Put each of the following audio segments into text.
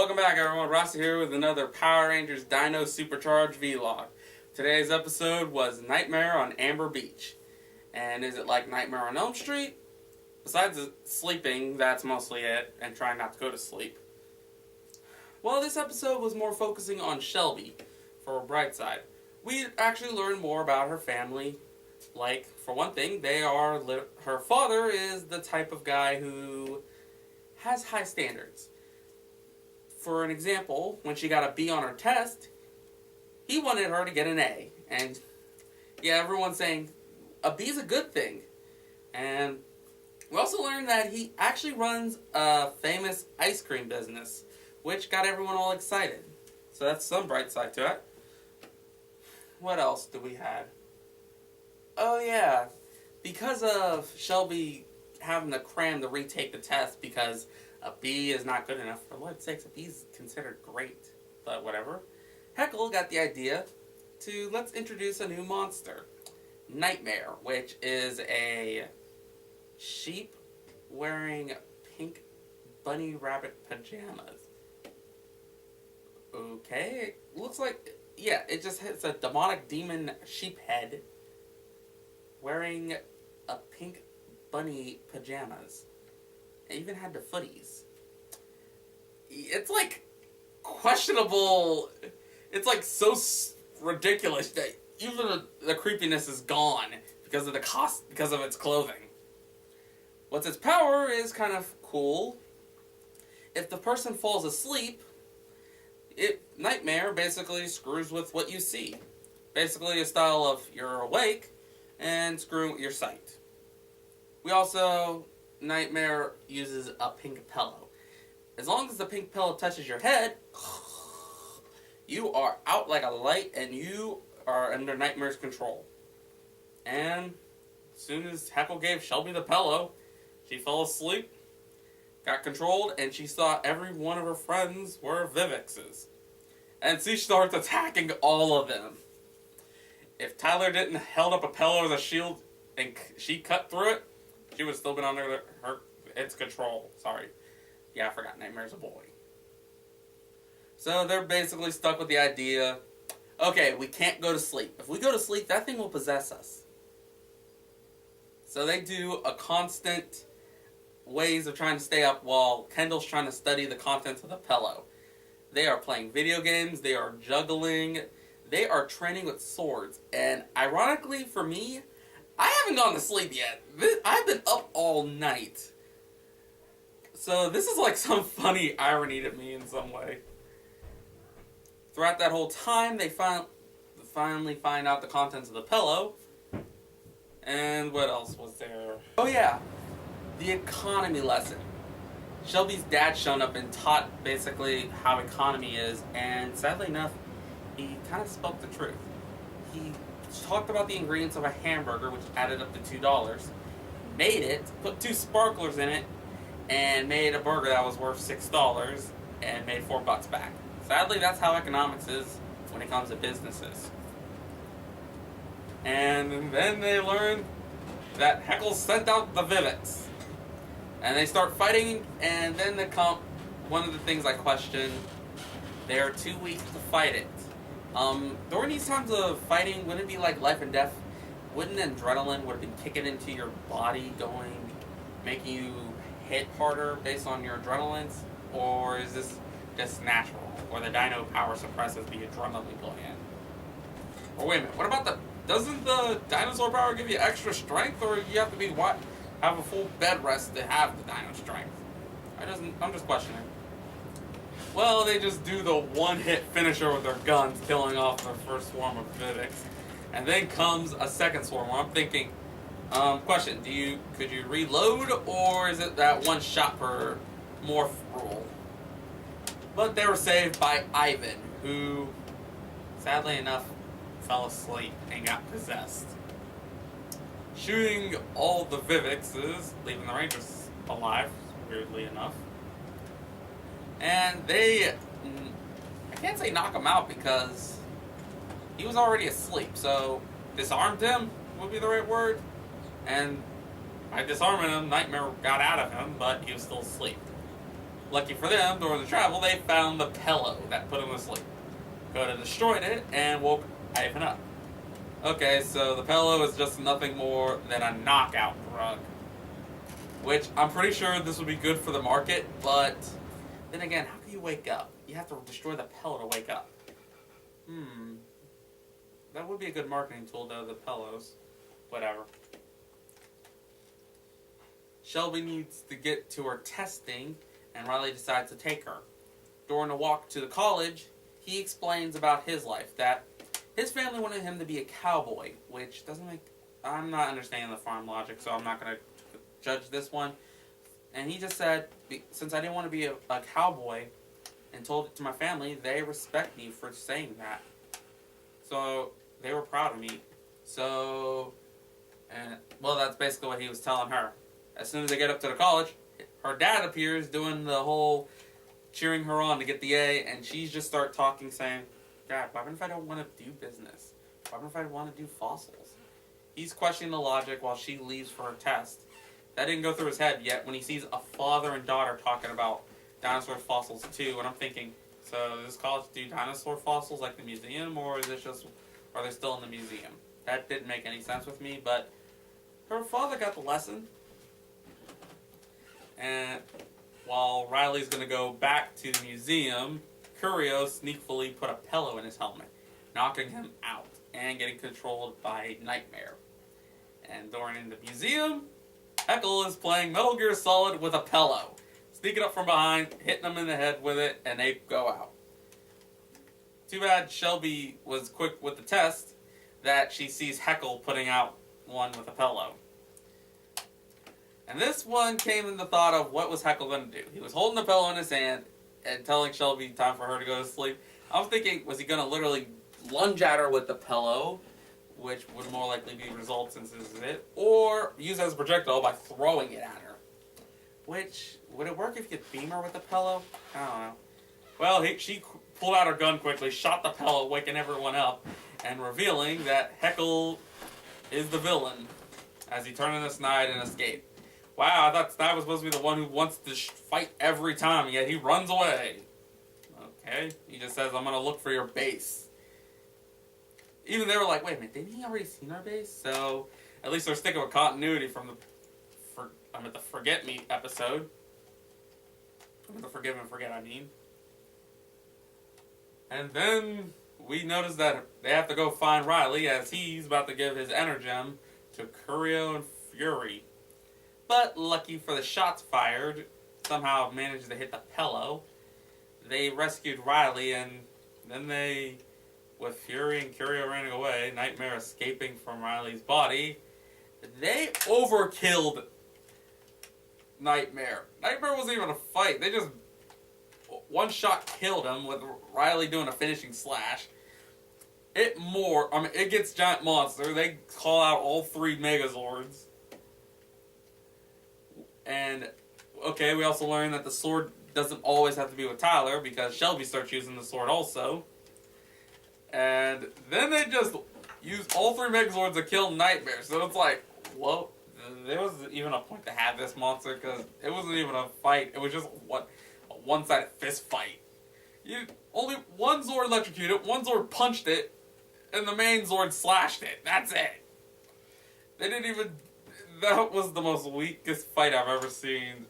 Welcome back, everyone. Rossi here with another Power Rangers Dino Supercharged vlog. Today's episode was Nightmare on Amber Beach. And is it like Nightmare on Elm Street? Besides sleeping, that's mostly it, and trying not to go to sleep. Well, this episode was more focusing on Shelby, for a bright side. We actually learned more about her family. Like, for one thing, her father is the type of guy who has high standards. For an example, when she got a B on her test, he wanted her to get an A. And yeah, everyone's saying a B is a good thing. And we also learned that he actually runs a famous ice cream business, which got everyone all excited. So that's some bright side to it. What else do we have? Oh yeah, because of Shelby having to cram to retake the test because a B is not good enough. For Lord's sakes, a B is considered great. But whatever. Heckle got the idea to let's introduce a new monster. Nightmare, which is a sheep wearing pink bunny rabbit pajamas. Okay, it looks like, yeah, it's a demonic demon sheep head wearing a pink bunny pajamas. It even had the footies. It's like questionable. It's like so ridiculous that even the creepiness is gone because of because of its clothing. What's its power is kind of cool. If the person falls asleep, Nightmare basically screws with what you see. Basically a style of you're awake and screwing with your sight. Nightmare uses a pink pillow. As long as the pink pillow touches your head, you are out like a light and you are under Nightmare's control. And as soon as Heckle gave Shelby the pillow, she fell asleep, got controlled, and she saw every one of her friends were Vivixes. And she starts attacking all of them. If Tyler didn't held up a pillow as a shield and she cut through it, she would have still been under its control. Sorry. Yeah, I forgot Nightmare's a boy. So they're basically stuck with the idea, okay, we can't go to sleep. If we go to sleep, that thing will possess us. So they do a constant ways of trying to stay up while Kendall's trying to study the contents of the pillow. They are playing video games, they are juggling, they are training with swords. And ironically for me, I haven't gone to sleep yet. I've been up all night. So this is like some funny irony to me in some way. Throughout that whole time, they finally find out the contents of the pillow. And what else was there? Oh yeah, the economy lesson. Shelby's dad showed up and taught basically how economy is, and sadly enough, he kind of spoke the truth. He talked about the ingredients of a hamburger, which added up to $2, made it, put 2 sparklers in it, and made a burger that was worth $6, and made $4 back. Sadly, that's how economics is when it comes to businesses. And then they learn that Heckle sent out the Vivix. And they start fighting, and then one of the things I question, they are too weak to fight it. During these times of fighting, wouldn't it be like life and death? Wouldn't adrenaline would have been kicking into your body, making you hit harder based on your adrenalines? Or is this just natural? Or the dino power suppresses the adrenaline gland? Or wait a minute, doesn't the dinosaur power give you extra strength? Or you have to have a full bed rest to have the dino strength? I'm just questioning. Well, they just do the one-hit finisher with their guns, killing off their first swarm of Vivix. And then comes a second swarm where I'm thinking, question, could you reload, or is it that one shot per morph rule? But they were saved by Ivan, who, sadly enough, fell asleep and got possessed. Shooting all the Vivixes, leaving the Rangers alive, weirdly enough. And I can't say knock him out because he was already asleep, so disarmed him would be the right word. And by disarming him, Nightmare got out of him, but he was still asleep. Lucky for them, during the travel, they found the pillow that put him to sleep. Could have destroyed it and woke Ivan up. Okay, so the pillow is just nothing more than a knockout drug. Which, I'm pretty sure this would be good for the market, but then again, how can you wake up? You have to destroy the pillow to wake up. That would be a good marketing tool, though, the pillows. Whatever. Shelby needs to get to her testing, and Riley decides to take her. During a walk to the college, he explains about his life, that his family wanted him to be a cowboy, which doesn't make... I'm not understanding the farm logic, so I'm not going to judge this one. And he just said, since I didn't want to be a cowboy and told it to my family, they respect me for saying that. So they were proud of me. So, well, that's basically what he was telling her. As soon as they get up to the college, her dad appears doing the whole cheering her on to get the A, and she just start talking, saying, Dad, why if I don't want to do business? Why if I want to do fossils? He's questioning the logic while she leaves for her test. That didn't go through his head yet when he sees a father and daughter talking about dinosaur fossils too, and I'm thinking, so does this college do dinosaur fossils like the museum, or is it just, are they still in the museum? That didn't make any sense with me, but her father got the lesson. And while Riley's going to go back to the museum, Curio sneakily put a pillow in his helmet, knocking him out and getting controlled by Nightmare. And during the museum, Heckle is playing Metal Gear Solid with a pillow, sneaking up from behind, hitting him in the head with it, and they go out. Too bad Shelby was quick with the test that she sees Heckle putting out one with a pillow. And this one came in the thought of what was Heckle going to do. He was holding the pillow in his hand and telling Shelby time for her to go to sleep. I was thinking, was he going to literally lunge at her with the pillow, which would more likely be result since this is it, or use it as a projectile by throwing it at her? Which, would it work if you could beam her with the pillow? I don't know. Well, she pulled out her gun quickly, shot the pillow, waking everyone up, and revealing that Heckle is the villain as he turned in the snide and escaped. Wow, I thought Snide was supposed to be the one who wants to fight every time, yet he runs away. Okay, he just says, I'm going to look for your base. Even they were like, wait a minute, didn't he already see our base? So, at least they're sticking with continuity from the Forget Me episode. The Forgive and Forget, I mean. And then we notice that they have to go find Riley as he's about to give his Energem to Curio and Fury. But lucky for the shots fired, somehow managed to hit the pillow. They rescued Riley, and then they, with Fury and Curio running away, Nightmare escaping from Riley's body, they overkilled Nightmare. Nightmare wasn't even a fight. They just one shot killed him with Riley doing a finishing slash. It gets giant monster. They call out all 3 Megazords. And, okay, we also learned that the sword doesn't always have to be with Tyler, because Shelby starts using the sword also. And then they just use all 3 Megazords to kill Nightmare. So it's like, well, there wasn't even a point to have this monster, because it wasn't even a fight. It was just a one-sided fist fight. Only one Zord electrocuted it, one Zord punched it, and the main Zord slashed it. That's it. They didn't even... That was the most weakest fight I've ever seen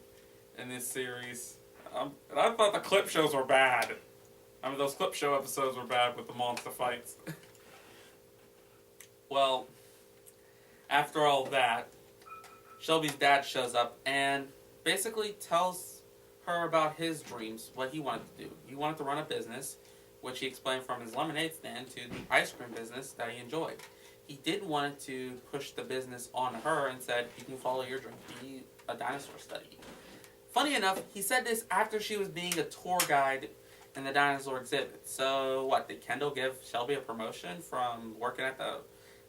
in this series. And I thought the clip shows were bad. Those clip show episodes were bad with the monster fights. Well, after all that, Shelby's dad shows up and basically tells her about his dreams, what he wanted to do. He wanted to run a business, which he explained from his lemonade stand to the ice cream business that he enjoyed. He did want to push the business on her and said, you can follow your dream, be a dinosaur study. Funny enough, he said this after she was being a tour guide in the dinosaur exhibit. So what, did Kendall give Shelby a promotion from working at the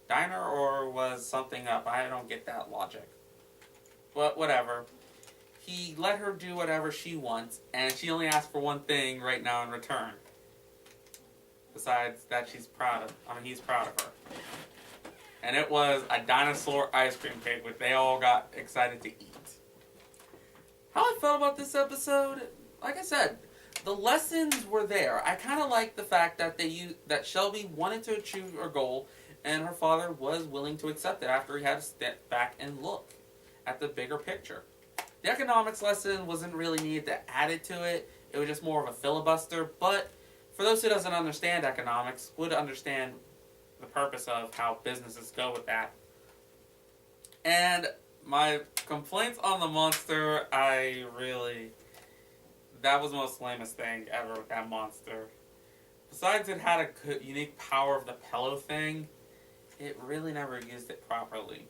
diner, or was something up? I don't get that logic. But whatever. He let her do whatever she wants, and she only asked for one thing right now in return. Besides that he's proud of her. And it was a dinosaur ice cream cake, which they all got excited to eat. How I felt about this episode? like I said, the lessons were there. I kind of like the fact that that Shelby wanted to achieve her goal, and her father was willing to accept it after he had to step back and look at the bigger picture. The economics lesson wasn't really needed to add it to it. It was just more of a filibuster. But for those who doesn't understand economics, would understand the purpose of how businesses go with that. And my complaints on the monster, that was the most lamest thing ever with that monster. Besides it had a unique power of the pillow thing, it really never used it properly.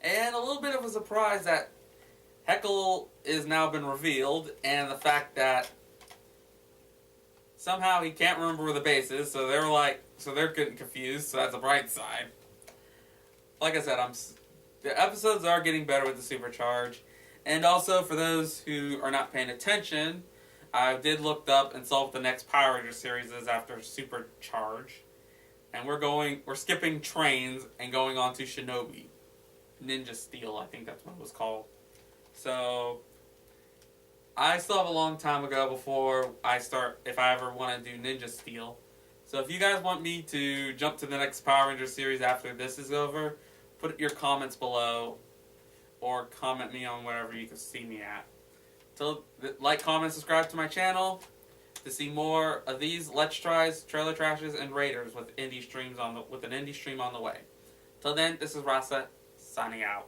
And a little bit of a surprise that Heckle is now been revealed, and the fact that somehow he can't remember where the base is, so they're getting confused, so that's a bright side. Like I said, the episodes are getting better with the Supercharge. And also, for those who are not paying attention, I did look up and saw what the next Power Ranger series is after Supercharge. And we're skipping trains and going on to Shinobi. Ninja Steel, I think that's what it was called. So, I still have a long time ago before I start, if I ever want to do Ninja Steel. So if you guys want me to jump to the next Power Ranger series after this is over, put your comments below, or comment me on wherever you can see me at. So, like, comment, subscribe to my channel to see more of these Let's Tries, Trailer Trashes, and Raiders with an indie stream on the way. Till then, this is Rasa, signing out.